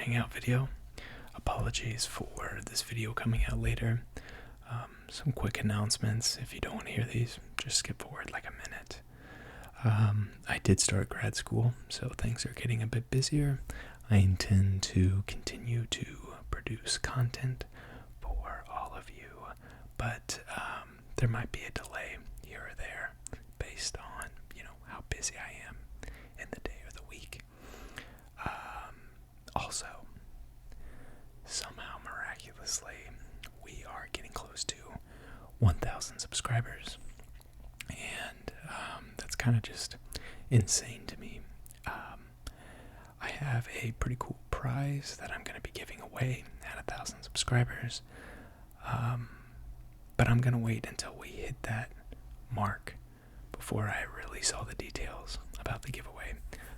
hangout video. Apologies for this video coming out later. Some quick announcements. If you don't want to hear these, just skip forward like a minute. I did start grad school, so things are getting a bit busier. I intend to continue to produce content for all of you, but there might be a delay here or there based on, how busy I am in the day or the week. Also, somehow miraculously, we are getting close to 1,000 subscribers, and that's kind of just insane to me. I have a pretty cool prize that I'm going to be giving away at 1,000 subscribers, but I'm going to wait until we hit that mark before I release all the details about the giveaway.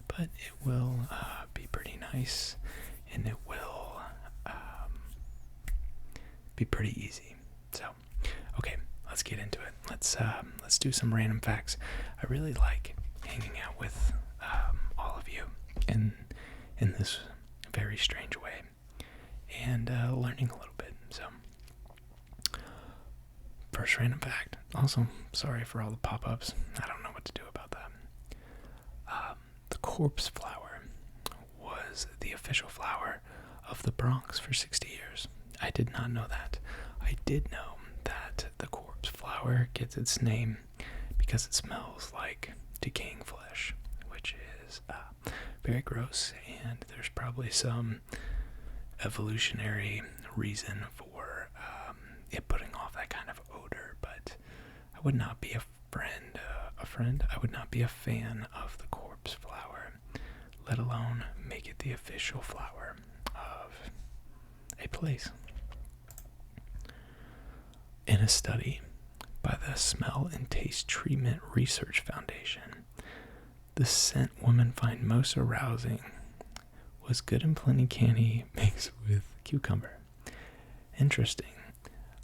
But it will be pretty nice, and it will be pretty easy. So, okay, let's get into it. Let's do some random facts. I really like hanging out with all of you in this very strange way, and learning a little bit. So, first random fact. Also, sorry for all the pop-ups. I don't know what to do about that. The corpse flower was the official flower of the Bronx for 60 years. I did not know that. I did know that the corpse flower gets its name because it smells like decaying flesh, which is very gross, and there's probably some evolutionary reason for it putting off that kind of odor, but I would not be I would not be a fan of the corpse flower, let alone make it the official flower of a place. In a study by the Smell and Taste Treatment Research Foundation, the scent women find most arousing was Good and Plenty candy mixed with cucumber. Interesting.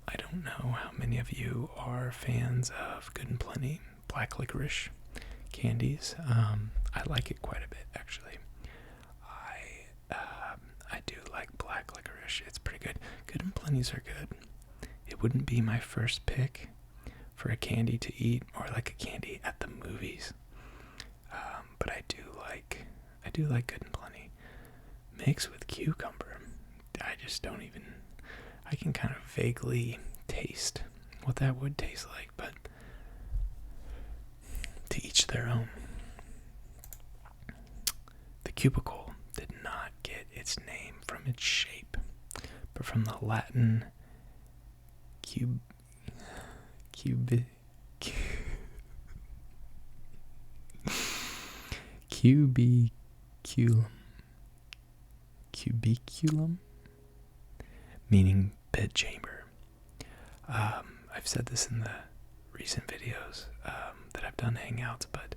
I don't know how many of you are fans of Good and Plenty black licorice candies. I like it quite a bit, actually. I do like black licorice. It's pretty good. Good and Plenty's are good. It wouldn't be my first pick for a candy to eat, or like a candy at the movies. But I do like Good and Plenty mixed with cucumber. I just don't even. I can kind of vaguely taste what that would taste like, but to each their own. The cubicle did not get its name from its shape, but from the Latin cubiculum, meaning bed chamber. I've said this in the recent videos that I've done hangouts, but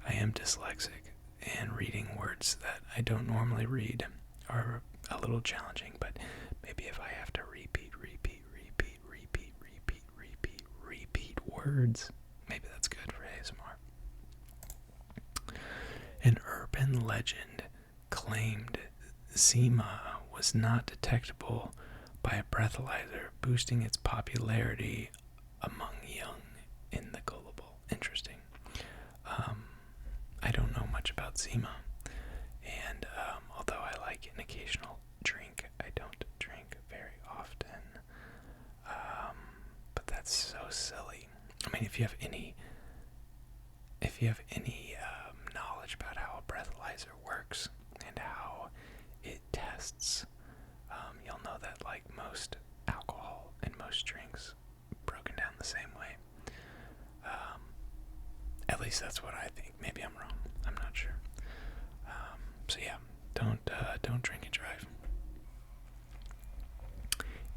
I am dyslexic, and reading words that I don't normally read are a little challenging, but maybe if I have to repeat words, maybe that's good for ASMR. An urban legend claimed Zima was not detectable by a breathalyzer, boosting its popularity among young in the gullible. Interesting. I don't know much about Zima, and although I like an occasional drink, I don't drink very often. But that's so silly. I mean, if you have any knowledge about how a breathalyzer works and how it tests, you'll know that, like most alcohol and most drinks, broken down the same way. At least that's what I think. Maybe I'm wrong. I'm not sure. So yeah, don't drink and drive.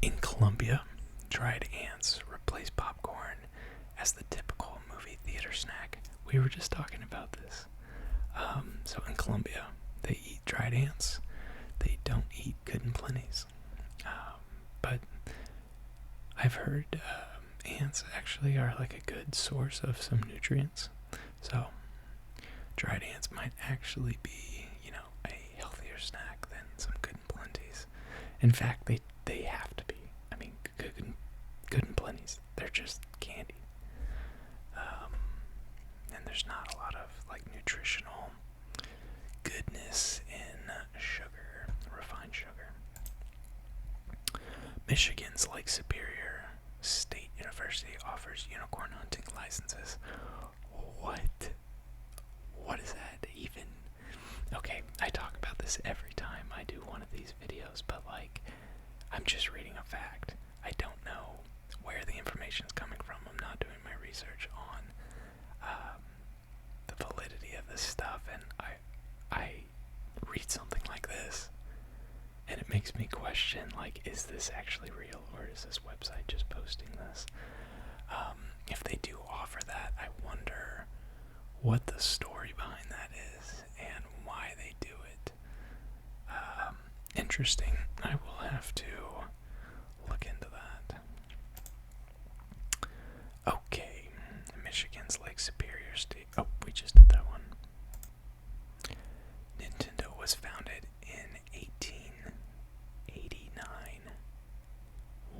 In Colombia, dried ants replace popcorn as the typical movie theater snack. We were just talking about this. So in Colombia, they eat dried ants. They don't eat Good and Plenty's. But I've heard ants actually are like a good source of some nutrients. So dried ants might actually be, a healthier snack than some Good and Plenty. In fact, they have to be. I mean, good and plenty's. They're just candy. And there's not a lot of like nutritional goodness in sugar, refined sugar. Michigan's Lake Superior State University offers unicorn hunting licenses. What? What is that even? Okay, I talk about this every time I do one of these videos, but like, I'm just reading a fact. I don't know where the information's coming from. I'm not doing my research on the validity of this stuff, and I read something like this, and it makes me question, like, is this actually real, or is this website just posting this? If they do offer that, I wonder what the story behind that is and why they do it. Interesting. I will have to look into that. Okay, Michigan's Lake Superior State. Oh, we just did that one. Nintendo was founded in 1889.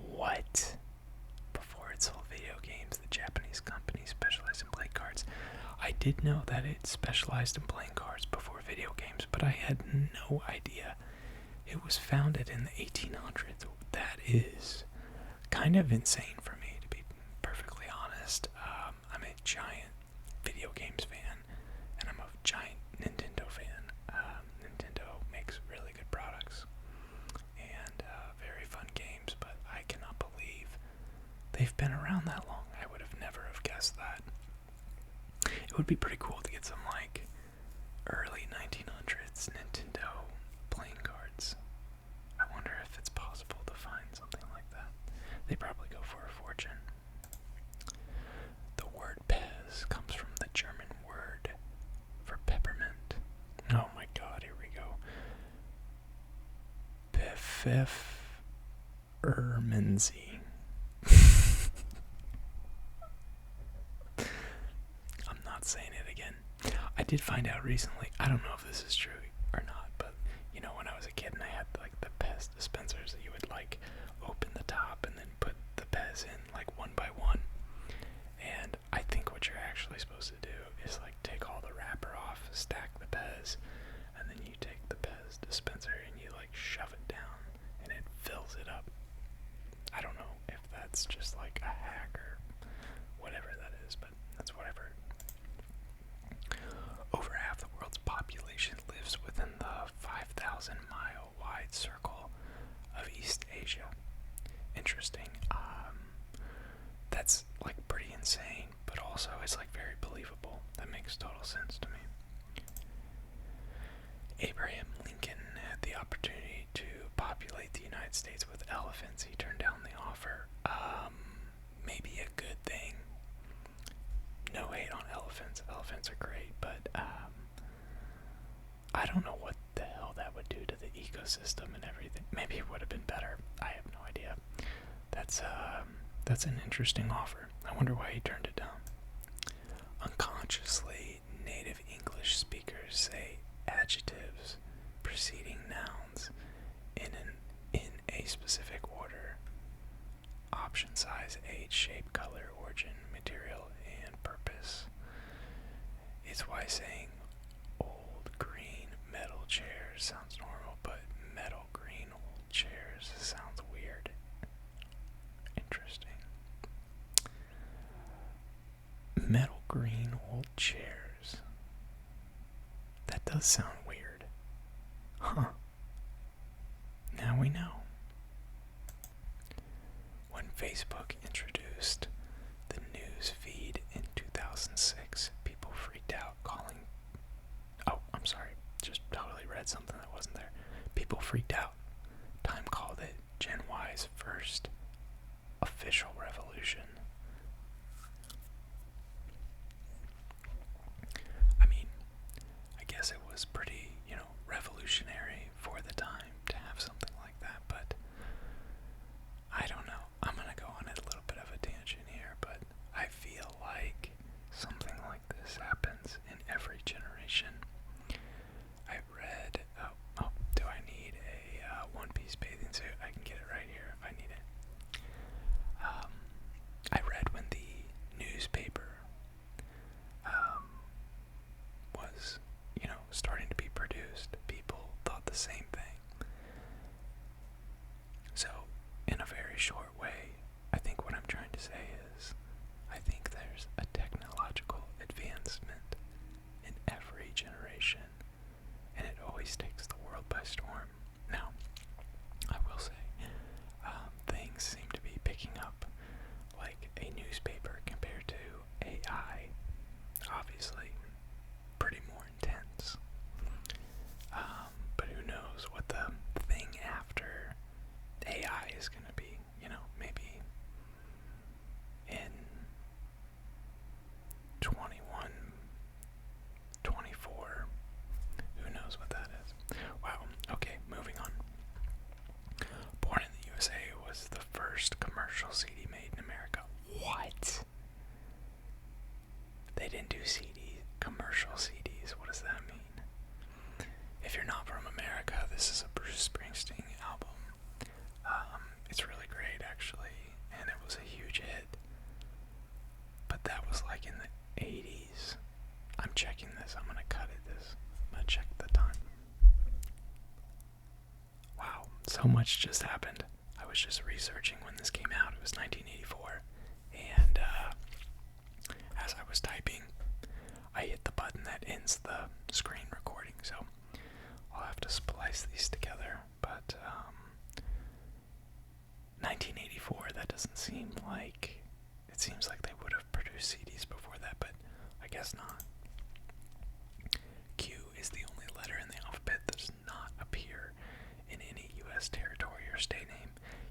What? Before it sold video games, the Japanese company specialized in playing cards. I did know that it specialized in playing cards before video games, but I had no idea it was founded in the 1800s. That is kind of insane for me, to be perfectly honest. I'm a giant video games fan, and I'm a giant Nintendo fan. Nintendo makes really good products and very fun games, but I cannot believe they've been around that long. I would have never have guessed that. It would be pretty cool to get some like early 1900s Nintendo playing cards. I wonder if it's possible to find something like that. They probably go for a fortune. The word Pez comes from the German word for peppermint. Oh my god, here we go. Pfefferminzee. I'm not saying it again. I did find out recently, I don't know if this is true or not, but you know, when I was a kid and I had like the Pez dispensers that you would like open the top and then put the Pez in like one by one. And I think what you're actually supposed to do is like take all the wrapper off, stack the Pez, and then you take the Pez dispenser and you like shove it down and it fills it up. I don't know if that's just like a hack or whatever that is, but that's what I've heard. Over half the world's population lives within the 5,000-mile wide circle of East Asia. Interesting. That's like pretty insane, but also it's like very believable. That makes total sense to me. Abraham Lincoln had the opportunity to populate the United States with elephants. He turned down the offer. Maybe a good thing. No hate on elephants. Elephants are great, but I don't know what the hell that would do to the ecosystem and everything. Maybe it would have been better. I have no idea. That's an interesting offer. I wonder why he turned it down. Unconsciously, native English speakers say adjectives preceding nouns in a specific order. Option: size, age, shape, color, origin, material, and purpose. It's why saying old green metal chairs sounds normal, but metal green old chairs sounds weird. Interesting. Metal green old chairs. That does sound weird. Huh. Now we know. When Facebook introduced the news feed in 2006, people freaked out, calling... Oh, I'm sorry. Just totally read something that wasn't there. People freaked out. Time called it Gen Y's first official revolution. I mean, I guess it was pretty, revolutionary for the time to have something like that, but I don't know. I'm gonna go on a little bit of a tangent here, but I feel like something like this happens in every generation. I read, do I need a one-piece bathing suit? by storm. Now, I will say, things seem to be picking up like a newspaper compared to AI. Obviously, pretty more intense. But who knows what the thing after AI is going to be, maybe in 21, 24. Who knows what that is? Wow. Okay, moving on. Born in the USA was the first commercial CD made in America. What? They didn't do commercial CDs. What does that mean? If you're not from America, this is a Bruce Springsteen album. It's really great, actually, and it was a huge hit. But that was like in the 80s. I'm checking this. I'm going to cut this. I'm going to check the time. Wow, so much just happened. I was just researching when this came out. It was 1984. And as I was typing, I hit the button that ends the screen recording. So I'll have to splice these together. But 1984, that doesn't seem like... It seems like they would have produced CDs before that, but I guess not. Q is the only letter in the alphabet that does not appear in any U.S. territory or state name.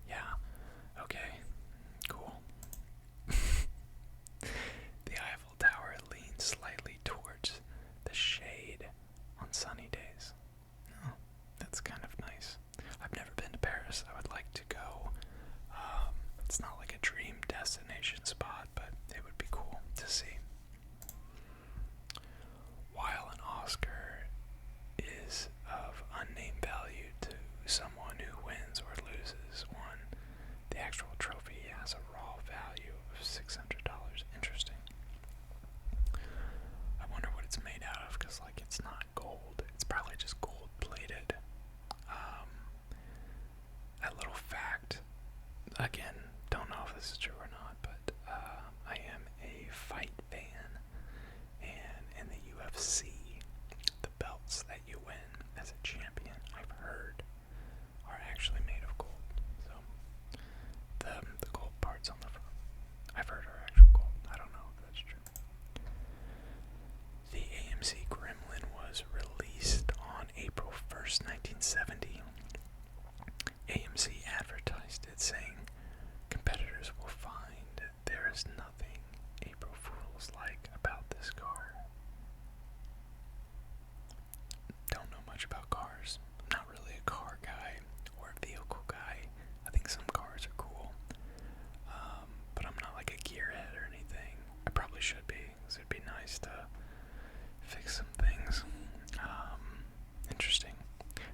Yeah, okay, cool. The Eiffel Tower leans slightly towards the shade on sunny days. Oh, that's kind of nice. I've never been to Paris. I would like to go. It's not like a dream destination spot, but it would be cool to see. While an Oscar is of unnamed value to someone who wins or loses one, the actual trophy has a raw value of $600. Interesting. I wonder what it's made out of, because it's not gold. It's probably just gold plated. A little fact, again, don't know if this is true or not, but I am a fight fan, and in the UFC, the belts that you win as a champion, I've heard, are actually made of gold. So the gold parts on the front, I've heard, are actual gold. I don't know if that's true. The AMC Gremlin was released on April 1st, 1970. AMC advertised it, saying, "Competitors will find there is nothing April Fools like about this car." Don't know much about cars. I'm not really a car guy or a vehicle guy. I think some cars are cool, but I'm not like a gearhead or anything. I probably should be, because it'd be nice to fix some things. Interesting.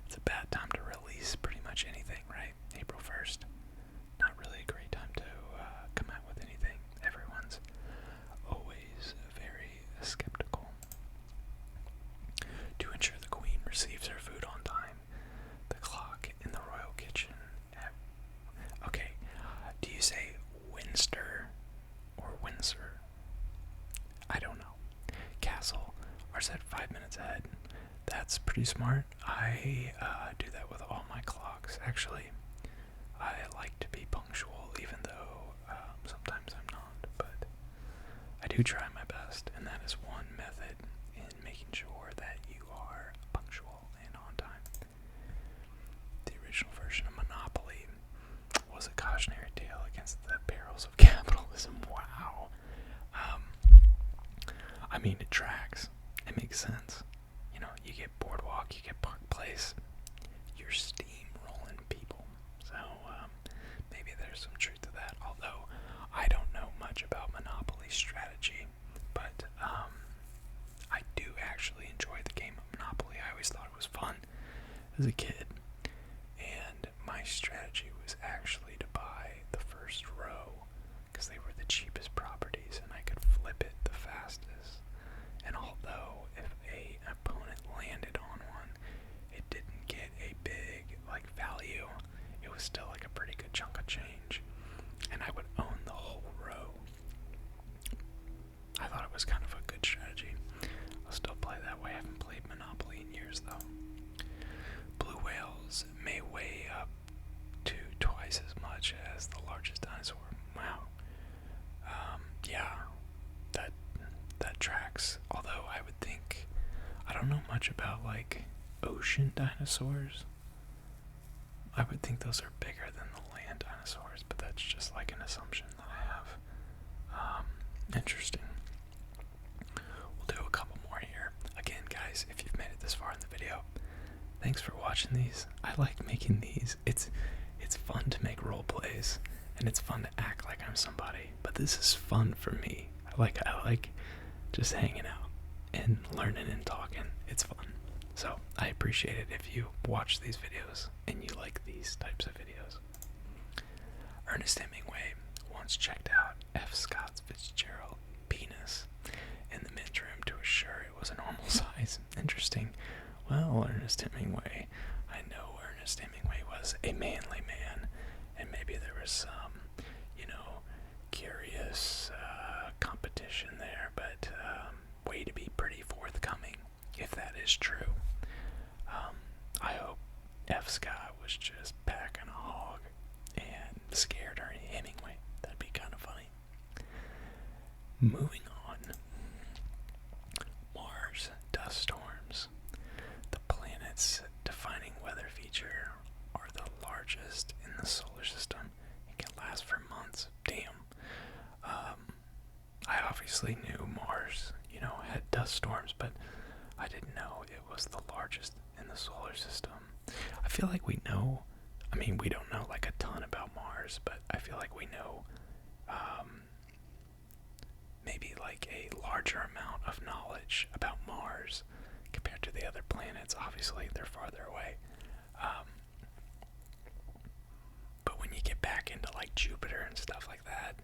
It's a bad time to release pretty much anything, right? April 1st. Not really a great time to come out with anything. Everyone's always very skeptical. To ensure the Queen receives her food on time, the clock in the royal kitchen... Okay, do you say Winster or Windsor? I don't know. Castle are set 5 minutes ahead. That's pretty smart. I do that with all my clocks. Actually, I like to be punctual, even though sometimes I'm not. But I do try my best, and that is one method in making sure that you are punctual and on time. The original version of Monopoly was a cautionary tale against the perils of capitalism. Wow. I mean, it tracks. It makes sense. You get Boardwalk, you get Park Place, you're steamrolling people. So maybe there's some truth to that. Although I don't know much about Monopoly strategy, but I do actually enjoy the game of Monopoly. I always thought it was fun as a kid, and my strategy was actually to buy the first row because they were the cheapest properties and I could flip it the fastest. And although if an opponent landed on one, it didn't get a big value, it was still a pretty good chunk of change, and I would own the whole row. I thought it was kind of a good strategy. I'll still play that way. I haven't played Monopoly in years though. Blue Whale may weigh up to twice as much as the largest dinosaur. Wow. Yeah, that tracks. Although I would think, I don't know much about like ocean dinosaurs. I would think those are bigger than the land dinosaurs, but that's just like an assumption that I have. Interesting. We'll do a couple more here. Again, guys, if you've made it this far in the video, thanks for watching these. I like making these. It's fun to make role plays, and it's fun to act like I'm somebody. But this is fun for me. I like just hanging out and learning and talking. It's fun. So I appreciate it if you watch these videos and you like these types of videos. Ernest Hemingway once checked out F. Scott Fitzgerald penis in the men's room to assure it was a normal size. Interesting. Well, Ernest Hemingway, I know Ernest Hemingway was a manly man, and maybe there was some, curious competition there, but way to be pretty forthcoming if that is true. I hope F. Scott was just packing a hog and scared Hemingway. That'd be kind of funny. Moving on. Mars dust storms. The planet's defining weather feature are the largest in the solar system and can last for months. Damn. I obviously knew Mars, had dust storms, but I didn't know it was the largest in the solar system. I feel like we know, we don't know like a ton about Mars, but I feel like we know maybe like a larger amount of knowledge about Mars compared to the other planets. Obviously, they're farther away. But when you get back into like Jupiter and stuff like that,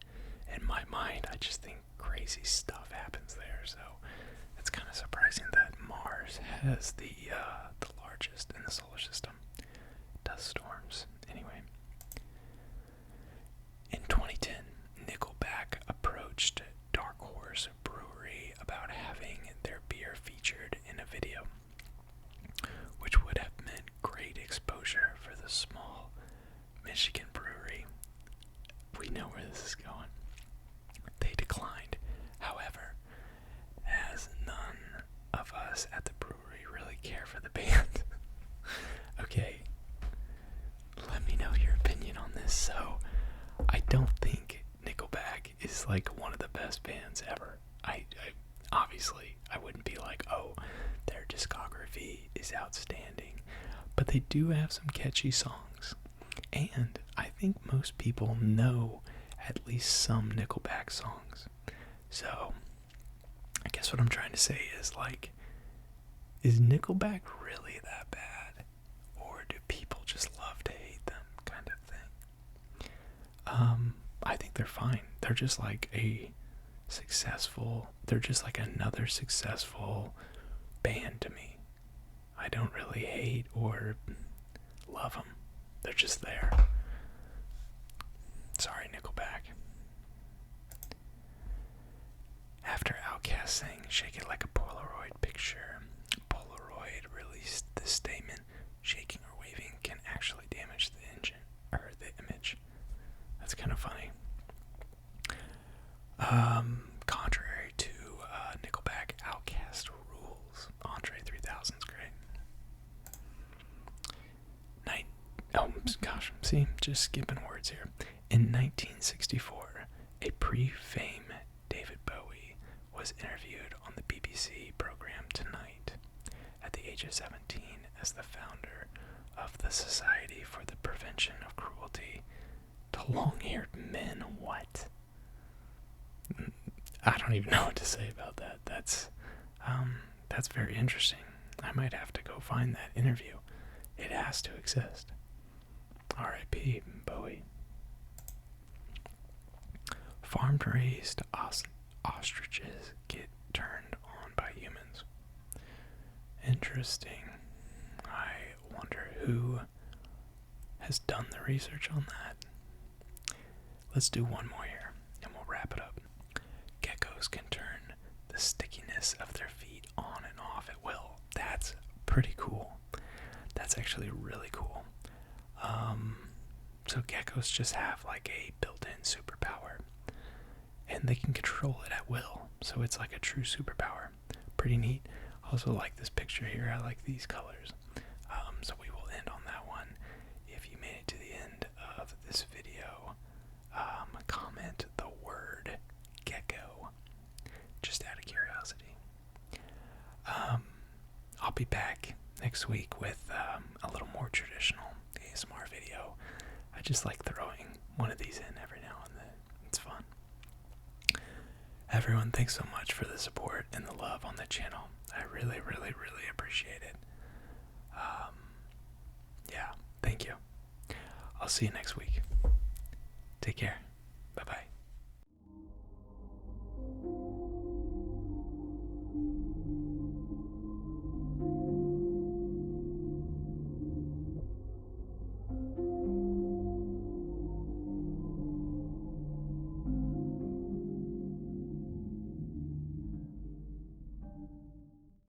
in my mind, I just think crazy stuff happens there. So it's kind of surprising that Mars has the largest in the solar system. Dust storms. Anyway. In 2010, Nickelback approached Dark Horse Brewery about having their beer featured in a video, which would have meant great exposure for the small Michigan brewery. We know where this is going. They declined, however, as none of us at the brewery really care for the band. Okay, let me know your opinion on this. So, I don't think Nickelback is like one of the best bands ever. I obviously, I wouldn't be like, oh, their discography is outstanding. But they do have some catchy songs. And I think most people know at least some Nickelback songs. So, I guess what I'm trying to say is like, is Nickelback really that bad? Or do people just love to hate them kind of thing? I think they're fine. They're just like they're just like another successful band to me. I don't really hate or love them. They're just there. Sorry, Nickelback. After Outkast sang Shake It Like a Polaroid Picture, Polaroid released this statement: shaking or waving can actually damage the image. That's kind of funny. Contrary to Nickelback, Outkast rules. Andre 3000's great. Just skipping words here. In 1964, a pre-fame David Bowie was interviewed on the BBC program Tonight at the age of 17 as the founder of the Society for the Prevention of Cruelty to Long-Haired Men. What? I don't even know what to say about that. That's very interesting. I might have to go find that interview. It has to exist. R.I.P. Bowie. Farm-raised ostriches get turned on by humans. Interesting. I wonder who has done the research on that. Let's do one more here, and we'll wrap it up. Geckos can turn the stickiness of their feet on and off at will. That's pretty cool. That's actually really cool. So geckos just have like a built-in superpower, and they can control it at will. So it's like a true superpower. Pretty neat. Also like this picture here. I like these colors. So we will end on that one. If you made it to the end of this video, comment the word gecko, just out of curiosity. I'll be back next week with a little more traditional ASMR video. I just like throwing one of these in every now and then. It's fun. Everyone, thanks so much for the support and the love on the channel. I really, really, really appreciate it. Yeah, thank you. I'll see you next week. Take care.